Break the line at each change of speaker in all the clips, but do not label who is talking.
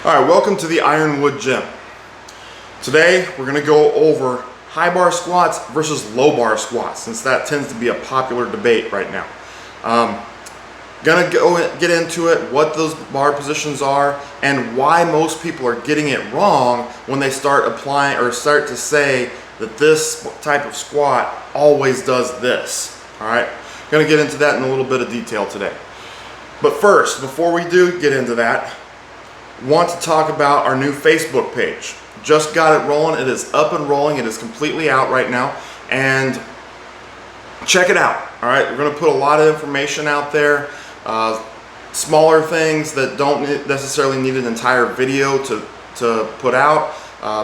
Alright, welcome to the Ironwood Gym. Today we're going to go over high bar squats versus low bar squats, since that tends to be a popular debate right now. Gonna get into it, what those bar positions are, and why most people are getting it wrong when they start applying or start to say that this type of squat always does this. Alright, gonna get into that in a little bit of detail today. But first, before we do get into that, want to talk about our new Facebook page. Just got it rolling. It is up and rolling. It is completely out right now, and check it out. All right, we're going to put a lot of information out there, smaller things that don't necessarily need an entire video to put out,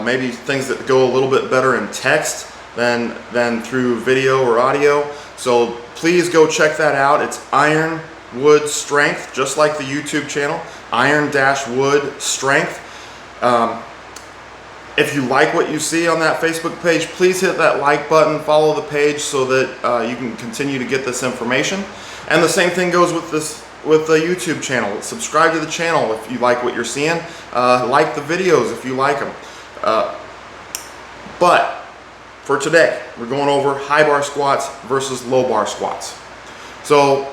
maybe things that go a little bit better in text than through video or audio. So please go check that out. It's Ironwood Strength, just like the YouTube channel, Iron-Wood Strength. If you like what you see on that Facebook page, please hit that like button, follow the page so that you can continue to get this information. And the same thing goes with the YouTube channel. Subscribe to the channel if you like what you're seeing. Like the videos if you like them. But for today, we're going over high bar squats versus low bar squats. So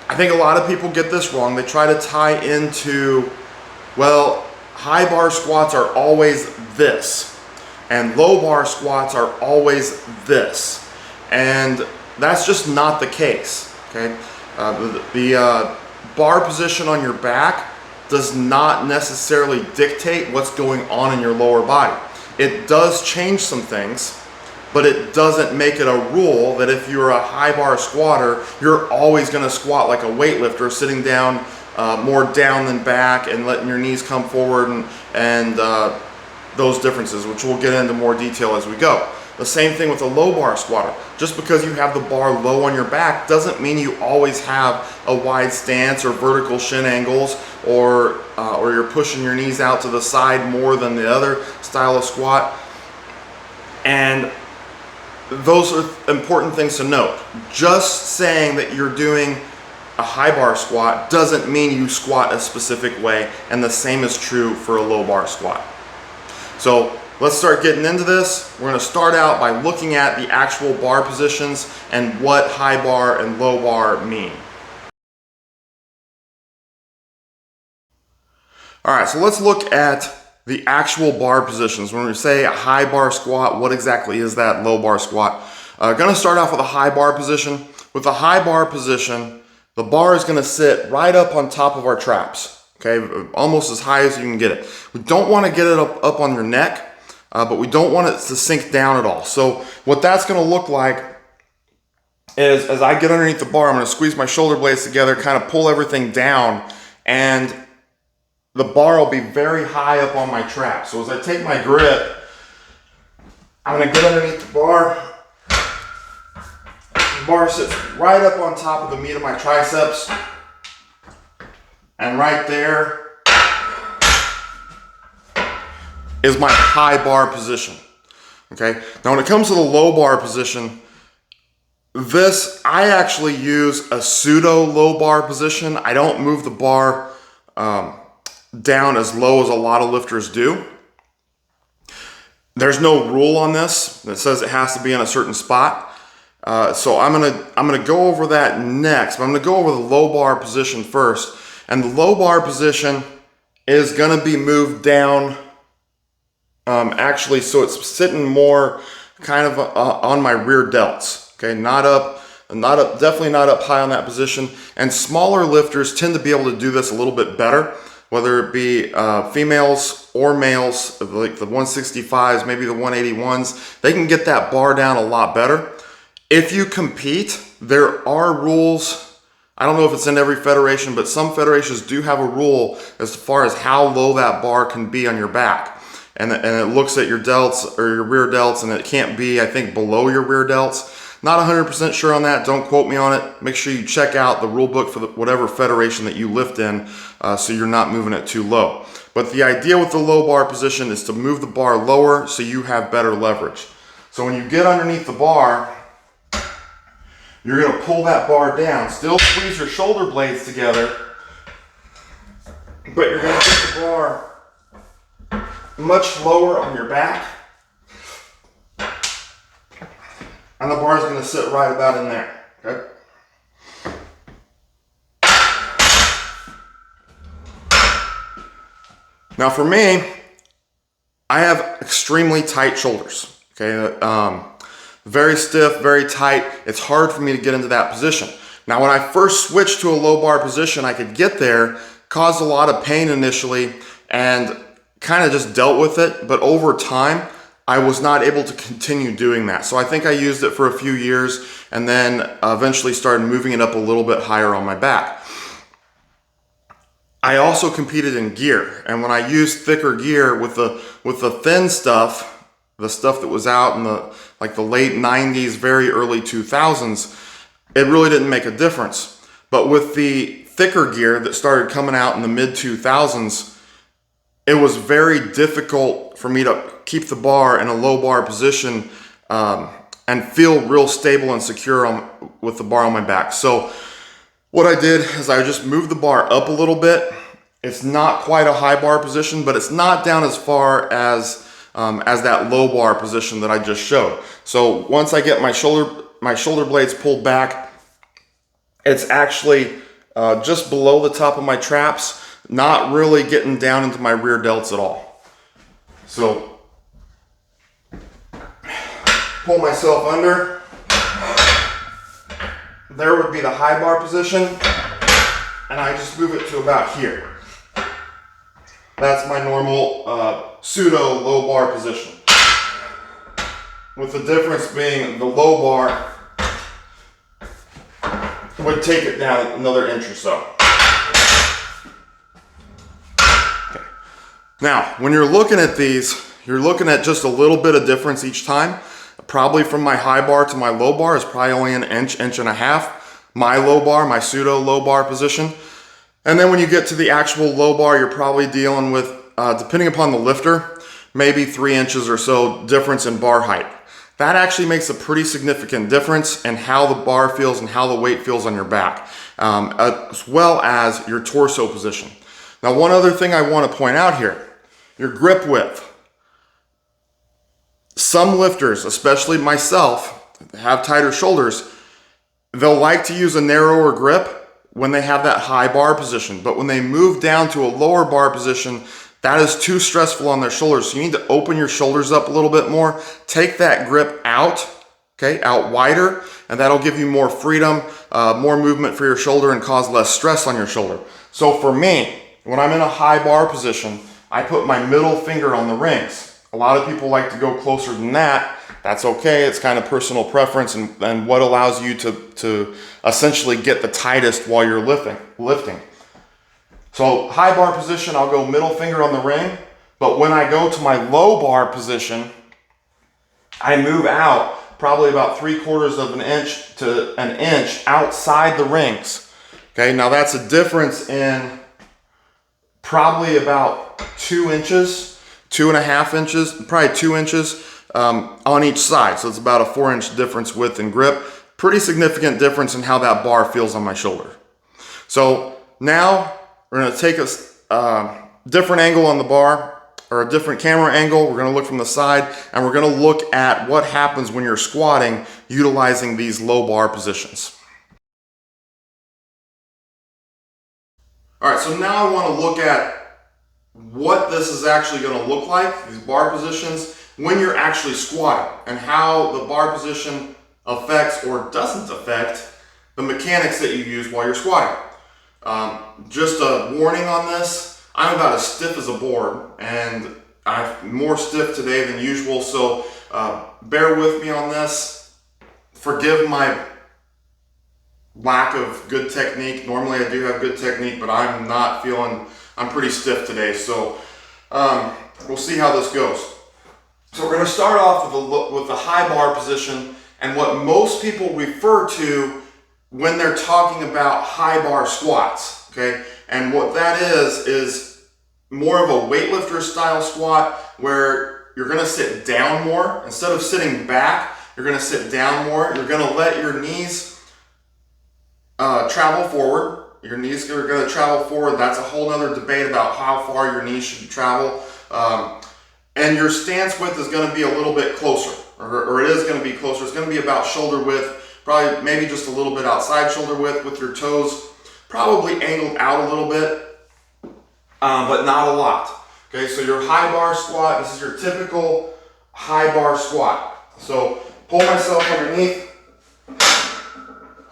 I think a lot of people get this wrong. They try to tie into, well, high bar squats are always this, and low bar squats are always this. And that's just not the case, okay? The bar position on your back does not necessarily dictate what's going on in your lower body. It does change some things, but it doesn't make it a rule that if you're a high bar squatter, you're always going to squat like a weightlifter, sitting down more down than back and letting your knees come forward, and those differences, which we'll get into more detail as we go. The same thing with a low bar squatter. Just because you have the bar low on your back doesn't mean you always have a wide stance or vertical shin angles, or you're pushing your knees out to the side more than the other style of squat. And those are important things to note. Just saying that you're doing a high bar squat doesn't mean you squat a specific way, and the same is true for a low bar squat. So let's start getting into this. We're going to start out by looking at the actual bar positions and what high bar and low bar mean. Alright, so let's look at the actual bar positions. When we say a high bar squat, what exactly is that low bar squat? Going to start off with a high bar position. With a high bar position, the bar is going to sit right up on top of our traps, okay, almost as high as you can get it. We don't want to get it up on your neck, but we don't want it to sink down at all. So what that's going to look like is, as I get underneath the bar, I'm going to squeeze my shoulder blades together, kind of pull everything down, and the bar will be very high up on my trap. So as I take my grip, I'm going to get underneath the bar. The bar sits right up on top of the meat of my triceps. And right there is my high bar position. Okay. Now when it comes to the low bar position, I actually use a pseudo low bar position. I don't move the bar down as low as a lot of lifters do. There's no rule on this that says it has to be in a certain spot. So I'm gonna go over that next, but I'm gonna go over the low bar position first. And the low bar position is gonna be moved down, actually, so it's sitting more kind of on my rear delts. Okay, definitely not up high on that position. And smaller lifters tend to be able to do this a little bit better, whether it be females or males, like the 165s, maybe the 181s. They can get that bar down a lot better. If you compete, there are rules. I don't know if it's in every federation, but some federations do have a rule as far as how low that bar can be on your back. And it looks at your delts or your rear delts, and it can't be, I think, below your rear delts. Not 100% sure on that. Don't quote me on it. Make sure you check out the rule book for whatever federation that you lift in, so you're not moving it too low. But the idea with the low bar position is to move the bar lower so you have better leverage. So when you get underneath the bar, you're going to pull that bar down. Still squeeze your shoulder blades together, but you're going to get the bar much lower on your back. And the bar is going to sit right about in there, okay? Now for me, I have extremely tight shoulders, okay? Very stiff, very tight. It's hard for me to get into that position. Now when I first switched to a low bar position, I could get there, caused a lot of pain initially, and kind of just dealt with it. But over time, I was not able to continue doing that. So I think I used it for a few years and then eventually started moving it up a little bit higher on my back. I also competed in gear, and when I used thicker gear with the thin stuff, the stuff that was out in the late 90s, very early 2000s, it really didn't make a difference. But with the thicker gear that started coming out in the mid 2000s, it was very difficult for me to keep the bar in a low bar position and feel real stable and secure with the bar on my back. So what I did is I just moved the bar up a little bit. It's not quite a high bar position, but it's not down as far as that low bar position that I just showed. So once I get my shoulder blades pulled back, it's actually just below the top of my traps, not really getting down into my rear delts at all. So pull myself under. There would be the high bar position, and I just move it to about here. That's my normal pseudo low bar position. With the difference being the low bar would take it down another inch or so. Okay. Now, when you're looking at these, you're looking at just a little bit of difference each time. Probably from my high bar to my low bar is probably only an inch, inch and a half. My low bar, my pseudo low bar position. And then when you get to the actual low bar, you're probably dealing with, depending upon the lifter, maybe 3 inches or so difference in bar height. That actually makes a pretty significant difference in how the bar feels and how the weight feels on your back, as well as your torso position. Now, one other thing I want to point out here, your grip width. Some lifters, especially myself, have tighter shoulders. They'll like to use a narrower grip when they have that high bar position, but when they move down to a lower bar position, that is too stressful on their shoulders. So you need to open your shoulders up a little bit more, take that grip out, okay, out wider, and that'll give you more freedom, more movement for your shoulder and cause less stress on your shoulder. So for me, when I'm in a high bar position, I put my middle finger on the rings. A lot of people like to go closer than that. That's okay. It's kind of personal preference and what allows you to essentially get the tightest while you're lifting. So high bar position, I'll go middle finger on the ring. But when I go to my low bar position, I move out probably about 3/4 of an inch to an inch outside the rings. Okay, now that's a difference in probably about 2 inches, 2.5 inches, probably 2 inches on each side. So it's about a 4-inch difference width and grip. Pretty significant difference in how that bar feels on my shoulder. So now we're going to take a different angle on the bar, or a different camera angle. We're going to look from the side, and we're going to look at what happens when you're squatting utilizing these low bar positions. All right, so now I want to look at what this is actually going to look like, these bar positions, when you're actually squatting, and how the bar position affects or doesn't affect the mechanics that you use while you're squatting. Just a warning on this, I'm about as stiff as a board, and I'm more stiff today than usual, so bear with me on this. Forgive my lack of good technique. Normally I do have good technique, but I'm pretty stiff today, so we'll see how this goes. So we're going to start off with the high bar position and what most people refer to when they're talking about high bar squats, okay? And what that is more of a weightlifter style squat where you're going to sit down more. Instead of sitting back, you're going to sit down more. You're going to let your knees travel forward. Your knees are going to travel forward. That's a whole other debate about how far your knees should travel. and your stance width is going to be a little bit closer, or it is going to be closer. It's going to be about shoulder width, probably maybe just a little bit outside shoulder width, with your toes probably angled out a little bit, but not a lot. Okay, so your high bar squat, this is your typical high bar squat. So pull myself underneath,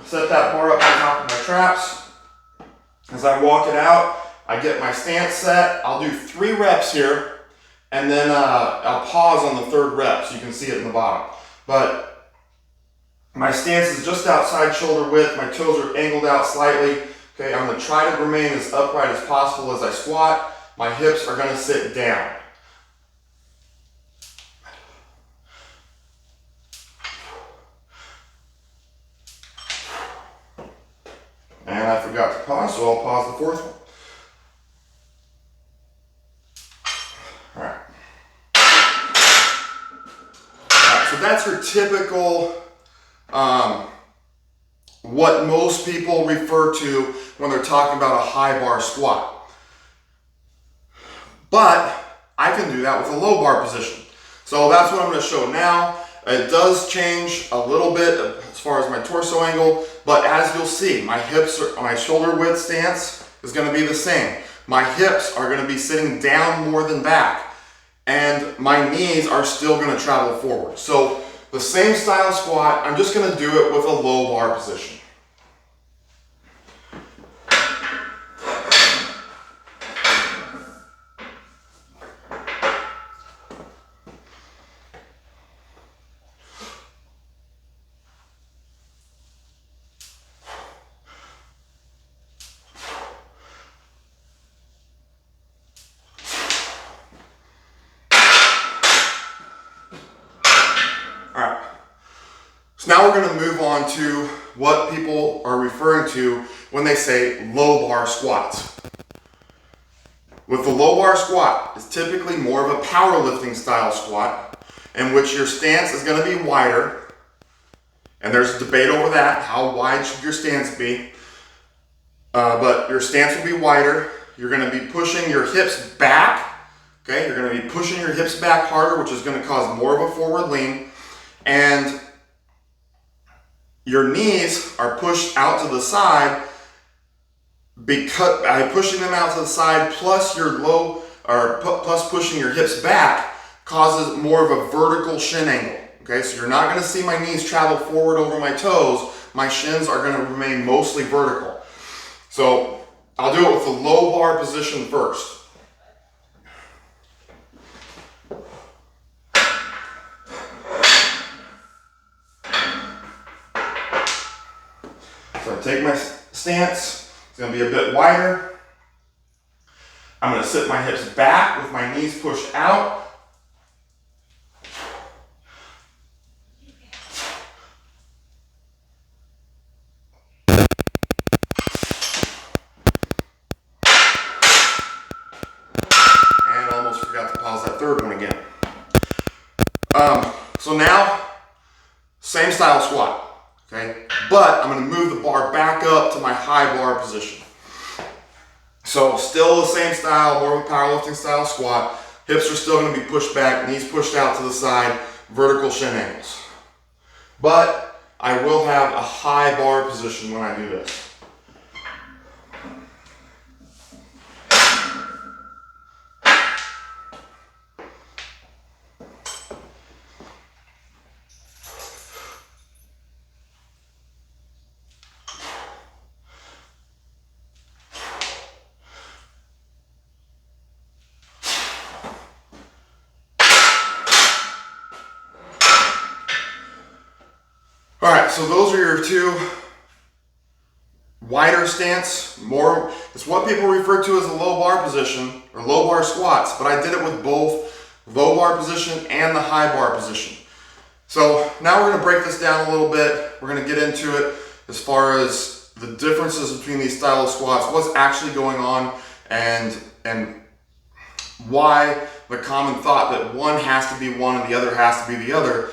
set that bar up on top of my traps. As I walk it out, I get my stance set. I'll do 3 reps here, and then I'll pause on the 3rd rep so you can see it in the bottom. But my stance is just outside shoulder width. My toes are angled out slightly. Okay, I'm going to try to remain as upright as possible as I squat. My hips are going to sit down. And I forgot to pause, so I'll pause the 4th one. Alright. Alright, so that's your typical, what most people refer to when they're talking about a high bar squat. But I can do that with a low bar position. So that's what I'm going to show now. It does change a little bit as far as my torso angle, but as you'll see, my shoulder width stance is going to be the same. My hips are going to be sitting down more than back, and my knees are still going to travel forward. So the same style squat, I'm just going to do it with a low bar position. Alright, so now we're going to move on to what people are referring to when they say low bar squats. With the low bar squat, it's typically more of a powerlifting style squat in which your stance is going to be wider, and there's a debate over that. How wide should your stance be? But your stance will be wider. You're going to be pushing your hips back. Okay, you're going to be pushing your hips back harder, which is going to cause more of a forward lean. And your knees are pushed out to the side because by pushing them out to the side, plus plus pushing your hips back causes more of a vertical shin angle. Okay, so you're not going to see my knees travel forward over my toes. My shins are going to remain mostly vertical. So I'll do it with the low bar position first. So I take my stance, it's going to be a bit wider. I'm going to sit my hips back with my knees pushed out. And almost forgot to pause that 3rd one again. So now, same style squat. Okay, but I'm going to move the bar back up to my high bar position. So still the same style, more of a powerlifting style squat. Hips are still going to be pushed back, knees pushed out to the side, vertical shin angles. But I will have a high bar position when I do this. All right, so those are your 2 wider stance, it's what people refer to as a low bar position or low bar squats, but I did it with both low bar position and the high bar position. So now we're going to break this down a little bit. We're going to get into it as far as the differences between these style of squats, what's actually going on, and why the common thought that one has to be one and the other has to be the other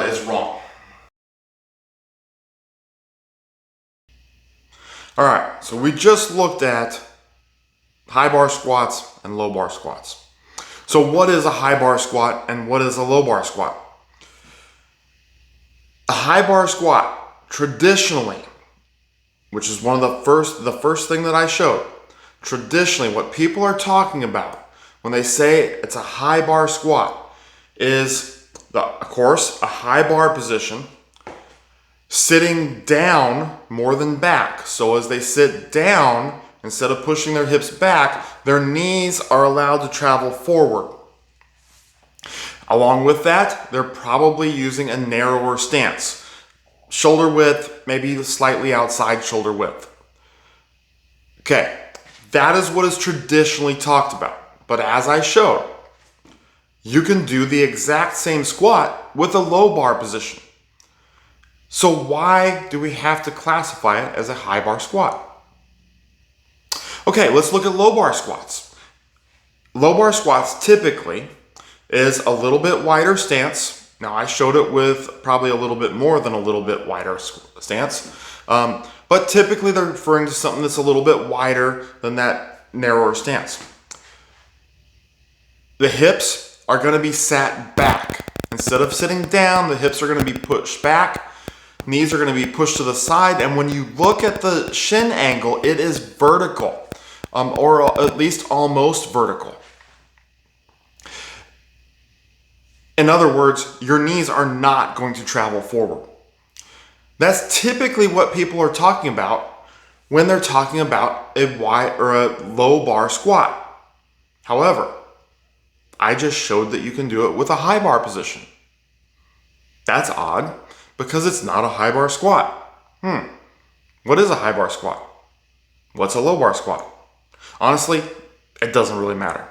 is wrong. All right, so we just looked at high bar squats and low bar squats. So what is a high bar squat and what is a low bar squat? A high bar squat, traditionally, which is one of the first thing that I showed, traditionally what people are talking about when they say it's a high bar squat is, of course, a high bar position, sitting down more than back. So as they sit down, instead of pushing their hips back, their knees are allowed to travel forward. Along with that, they're probably using a narrower stance. Shoulder width, maybe slightly outside shoulder width. Okay, that is what is traditionally talked about. But as I showed, you can do the exact same squat with a low bar position. So why do we have to classify it as a high bar squat? Okay, let's look at low bar squats. Low bar squats typically is a little bit wider stance. Now I showed it with probably a little bit more than a little bit wider stance. But typically they're referring to something that's a little bit wider than that narrower stance. The hips are going to be sat back. Instead of sitting down, the hips are going to be pushed back. Knees are going to be pushed to the side, and when you look at the shin angle, it is vertical, or at least almost vertical. In other words, your knees are not going to travel forward. That's typically what people are talking about when they're talking about a wide or a low bar squat. However, I just showed that you can do it with a high bar position. That's odd, because it's not a high bar squat. What is a high bar squat? What's a low bar squat? Honestly, it doesn't really matter.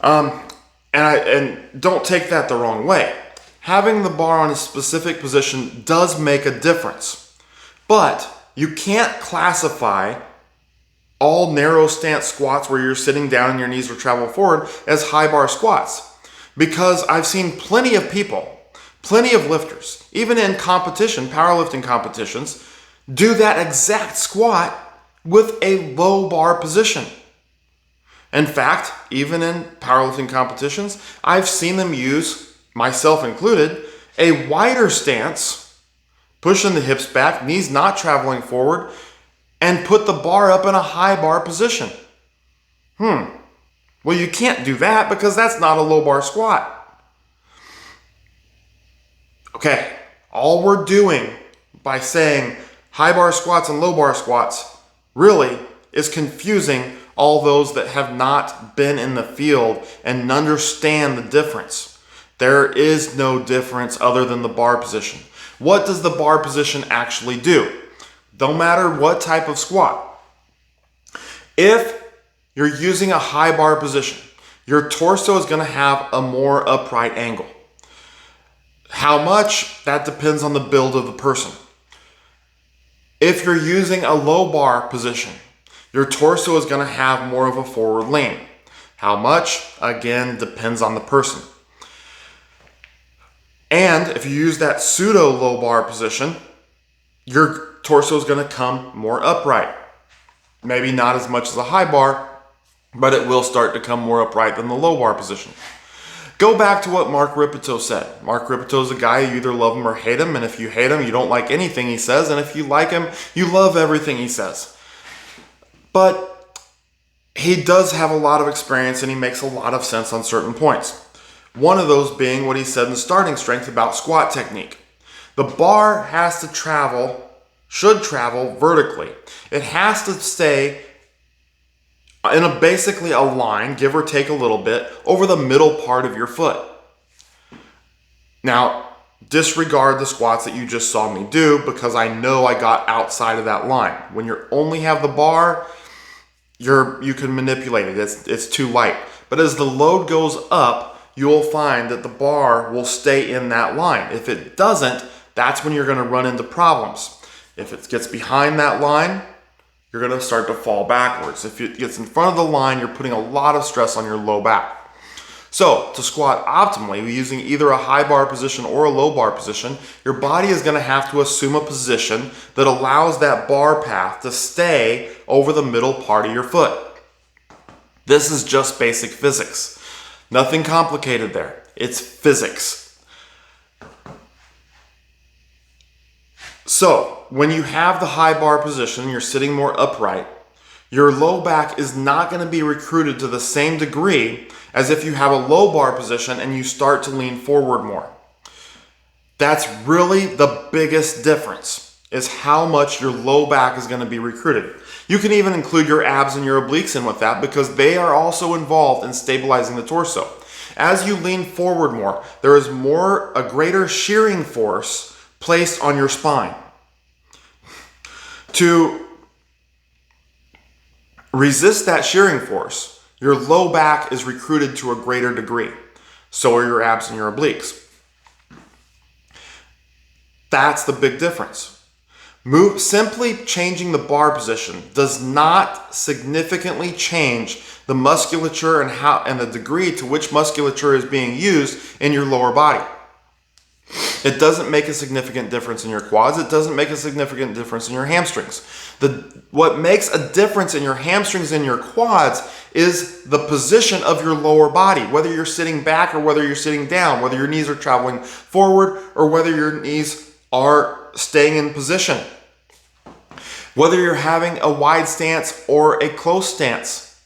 And don't take that the wrong way. Having the bar on a specific position does make a difference. But you can't classify all narrow stance squats where you're sitting down and your knees will travel forward as high bar squats. Because I've seen plenty of people, plenty of lifters, even in competition, powerlifting competitions, do that exact squat with a low bar position. In fact, even in powerlifting competitions, I've seen them use, myself included, a wider stance, pushing the hips back, knees not traveling forward, and put the bar up in a high bar position. Well, you can't do that because that's not a low bar squat. Okay, all we're doing by saying high bar squats and low bar squats really is confusing all those that have not been in the field and understand the difference. There is no difference other than the bar position. What does the bar position actually do? No matter what type of squat. If you're using a high bar position, your torso is going to have a more upright angle. How much? That depends on the build of the person. If you're using a low bar position, your torso is going to have more of a forward lean. How much? Again, depends on the person. And if you use that pseudo low bar position, your torso is going to come more upright. Maybe not as much as a high bar, but it will start to come more upright than the low bar position. Go back to what Mark Ripito said. Mark Ripito is a guy, you either love him or hate him, and if you hate him, you don't like anything he says, and if you like him, you love everything he says. But he does have a lot of experience and he makes a lot of sense on certain points. One of those being what he said in Starting Strength about squat technique. The bar has to travel, should travel vertically. It has to stay in basically a line, give or take a little bit, over the middle part of your foot. Now, disregard the squats that you just saw me do because I know I got outside of that line. When you only have the bar, you can manipulate it. It's too light. But as the load goes up, you'll find that the bar will stay in that line. If it doesn't, that's when you're going to run into problems. If it gets behind that line, you're going to start to fall backwards. If it gets in front of the line, you're putting a lot of stress on your low back. So to squat optimally, using either a high bar position or a low bar position, your body is going to have to assume a position that allows that bar path to stay over the middle part of your foot. This is just basic physics. Nothing complicated there. It's physics. So when you have the high bar position, you're sitting more upright, your low back is not going to be recruited to the same degree as if you have a low bar position and you start to lean forward more. That's really the biggest difference, is how much your low back is going to be recruited. You can even include your abs and your obliques in with that, because they are also involved in stabilizing the torso. As you lean forward more, there is a greater shearing force placed on your spine. To resist that shearing force, your low back is recruited to a greater degree. So are your abs and your obliques. That's the big difference. Simply changing the bar position does not significantly change the musculature and the degree to which musculature is being used in your lower body. It doesn't make a significant difference in your quads. It doesn't make a significant difference in your hamstrings. What makes a difference in your hamstrings and your quads is the position of your lower body, whether you're sitting back or whether you're sitting down, whether your knees are traveling forward or whether your knees are staying in position, whether you're having a wide stance or a close stance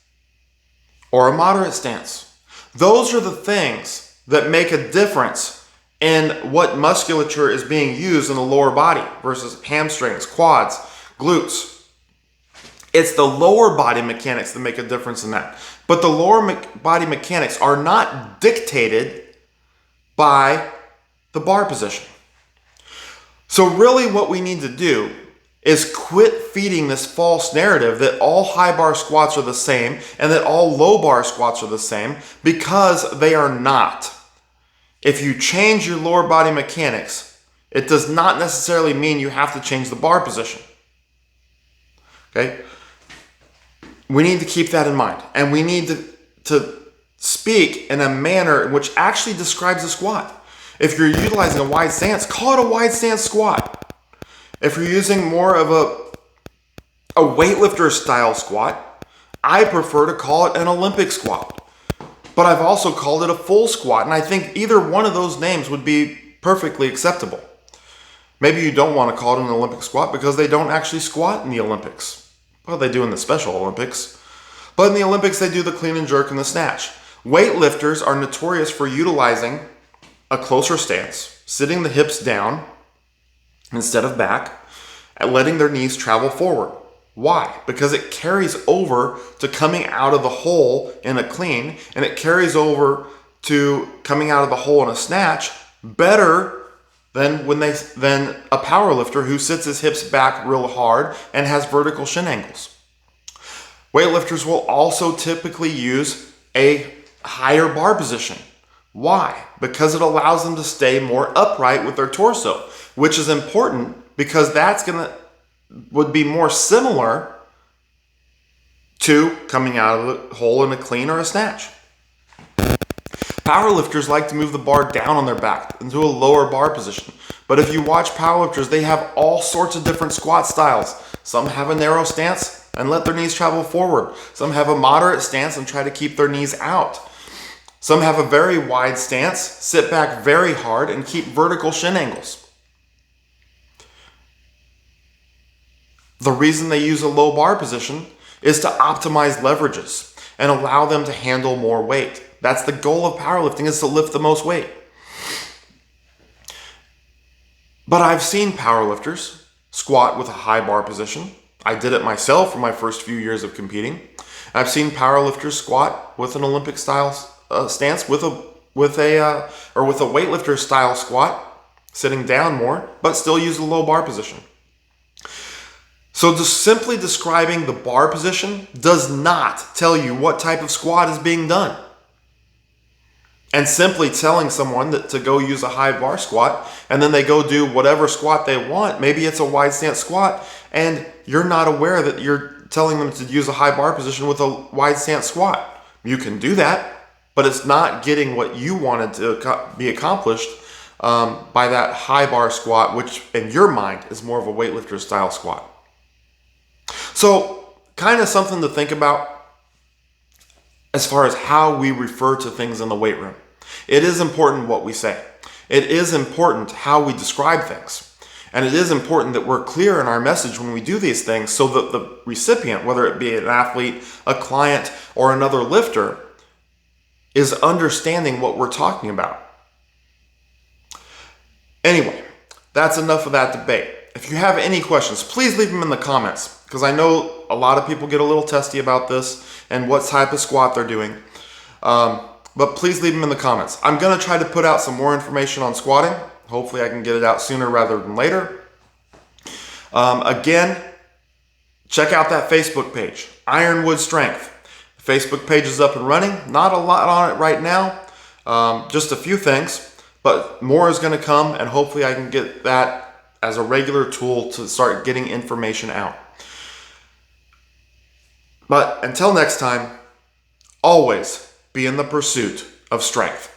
or a moderate stance. Those are the things that make a difference in what musculature is being used in the lower body versus hamstrings, quads, glutes. It's the lower body mechanics that make a difference in that. But the lower body mechanics are not dictated by the bar position. So really what we need to do is quit feeding this false narrative that all high bar squats are the same and that all low bar squats are the same, because they are not. If you change your lower body mechanics, it does not necessarily mean you have to change the bar position. Okay? We need to keep that in mind. And we need to speak in a manner in which actually describes a squat. If you're utilizing a wide stance, call it a wide stance squat. If you're using more of a weightlifter style squat, I prefer to call it an Olympic squat. But I've also called it a full squat, and I think either one of those names would be perfectly acceptable. Maybe you don't want to call it an Olympic squat because they don't actually squat in the Olympics. Well, they do in the Special Olympics. But in the Olympics, they do the clean and jerk and the snatch. Weightlifters are notorious for utilizing a closer stance, sitting the hips down instead of back, and letting their knees travel forward. Why? Because it carries over to coming out of the hole in a clean, and it carries over to coming out of the hole in a snatch better than a power lifter who sits his hips back real hard and has vertical shin angles. Weightlifters will also typically use a higher bar position. Why? Because it allows them to stay more upright with their torso, which is important because would be more similar to coming out of the hole in a clean or a snatch. Powerlifters like to move the bar down on their back into a lower bar position. But if you watch powerlifters, they have all sorts of different squat styles. Some have a narrow stance and let their knees travel forward. Some have a moderate stance and try to keep their knees out. Some have a very wide stance, sit back very hard, and keep vertical shin angles. The reason they use a low bar position is to optimize leverages and allow them to handle more weight. That's the goal of powerlifting, is to lift the most weight. But I've seen powerlifters squat with a high bar position. I did it myself for my first few years of competing. I've seen powerlifters squat with an Olympic style stance with a weightlifter style squat, sitting down more, but still use a low bar position. So just simply describing the bar position does not tell you what type of squat is being done. And simply telling someone to go use a high bar squat and then they go do whatever squat they want, maybe it's a wide stance squat, and you're not aware that you're telling them to use a high bar position with a wide stance squat. You can do that, but it's not getting what you wanted to be accomplished by that high bar squat, which in your mind is more of a weightlifter style squat. So kind of something to think about. as far as how we refer to things in the weight room. It is important what we say. It is important how we describe things. And it is important that we're clear in our message when we do these things so that the recipient, whether it be an athlete, a client, or another lifter, is understanding what we're talking about. Anyway, that's enough of that debate. If you have any questions, please leave them in the comments, because I know a lot of people get a little testy about this and what type of squat they're doing. But please leave them in the comments. I'm going to try to put out some more information on squatting. Hopefully I can get it out sooner rather than later. Again, check out that Facebook page, Ironwood Strength. The Facebook page is up and running. Not a lot on it right now, just a few things, but more is going to come, and hopefully I can get that as a regular tool to start getting information out. But until next time, always be in the pursuit of strength.